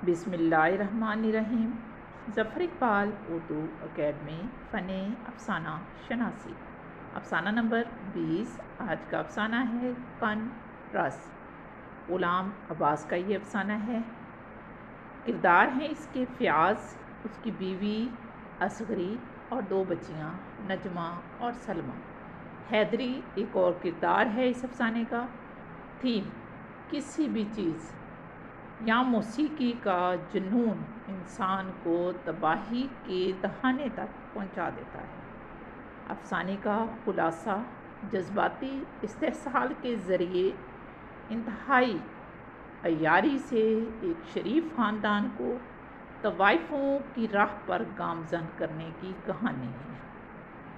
بسم اللہ الرحمن الرحیم۔ ظفر اقبال اردو اکیڈمی فن افسانہ شناسی، افسانہ نمبر 20۔ آج کا افسانہ ہے کن رس۔ غلام عباس کا یہ افسانہ ہے۔ کردار ہیں اس کے فیاض، اس کی بیوی اصغری اور 2 بچیاں نجمہ اور سلمہ۔ حیدری ایک اور کردار ہے اس افسانے کا۔ تھیم: کسی بھی چیز یا موسیقی کا جنون انسان کو تباہی کے دہانے تک پہنچا دیتا ہے۔ افسانے کا خلاصہ: جذباتی استحصال کے ذریعے انتہائی عیاری سے ایک شریف خاندان کو طوائفوں کی راہ پر گامزن کرنے کی کہانی ہے۔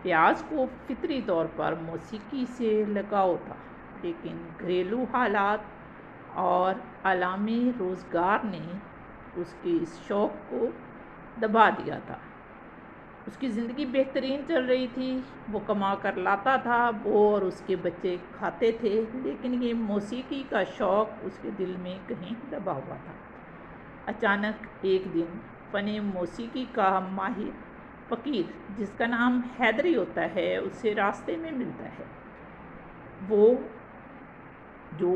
فیاض کو فطری طور پر موسیقی سے لگاؤ تھا، لیکن گھریلو حالات اور عالم روزگار نے اس کے اس شوق کو دبا دیا تھا۔ اس کی زندگی بہترین چل رہی تھی، وہ کما کر لاتا تھا، وہ اور اس کے بچے کھاتے تھے، لیکن یہ موسیقی کا شوق اس کے دل میں کہیں دبا ہوا تھا۔ اچانک ایک دن فن موسیقی کا ماہر فقیر، جس کا نام حیدری ہوتا ہے، اسے راستے میں ملتا ہے۔ وہ جو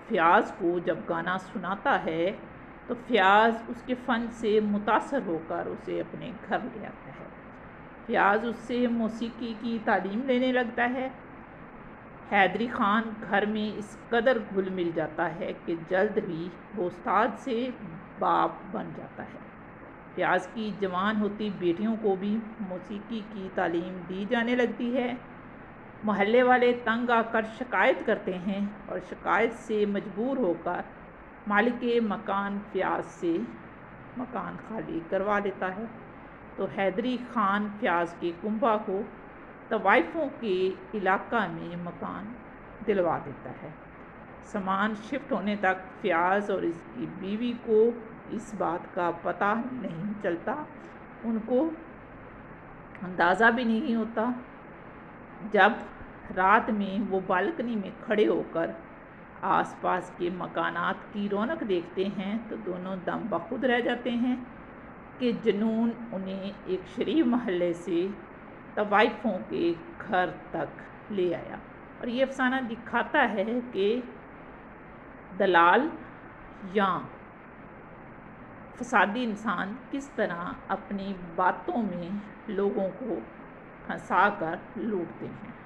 فیاض کو جب گانا سناتا ہے تو فیاض اس کے فن سے متاثر ہو کر اسے اپنے گھر لے آتا ہے۔ فیاض اس سے موسیقی کی تعلیم لینے لگتا ہے۔ حیدری خان گھر میں اس قدر گھل مل جاتا ہے کہ جلد ہی وہ استاد سے باپ بن جاتا ہے۔ فیاض کی جوان ہوتی بیٹیوں کو بھی موسیقی کی تعلیم دی جانے لگتی ہے۔ محلے والے تنگ آ کر شکایت کرتے ہیں اور شکایت سے مجبور ہو کر مالک مکان فیاض سے مکان خالی کروا لیتا ہے، تو حیدری خان فیاض کے کنبہ کو طوائفوں کے علاقہ میں مکان دلوا دیتا ہے۔ سامان شفٹ ہونے تک فیاض اور اس کی بیوی کو اس بات کا پتہ نہیں چلتا، ان کو اندازہ بھی نہیں ہوتا۔ جب رات میں وہ بالکنی میں کھڑے ہو کر آس پاس کے مکانات کی رونق دیکھتے ہیں تو دونوں دم بخود رہ جاتے ہیں کہ جنون انہیں ایک شریف محلے سے طوائفوں کے گھر تک لے آیا۔ اور یہ افسانہ دکھاتا ہے کہ دلال یا فسادی انسان کس طرح اپنی باتوں میں لوگوں کو پھنسا کر لوٹتے ہیں۔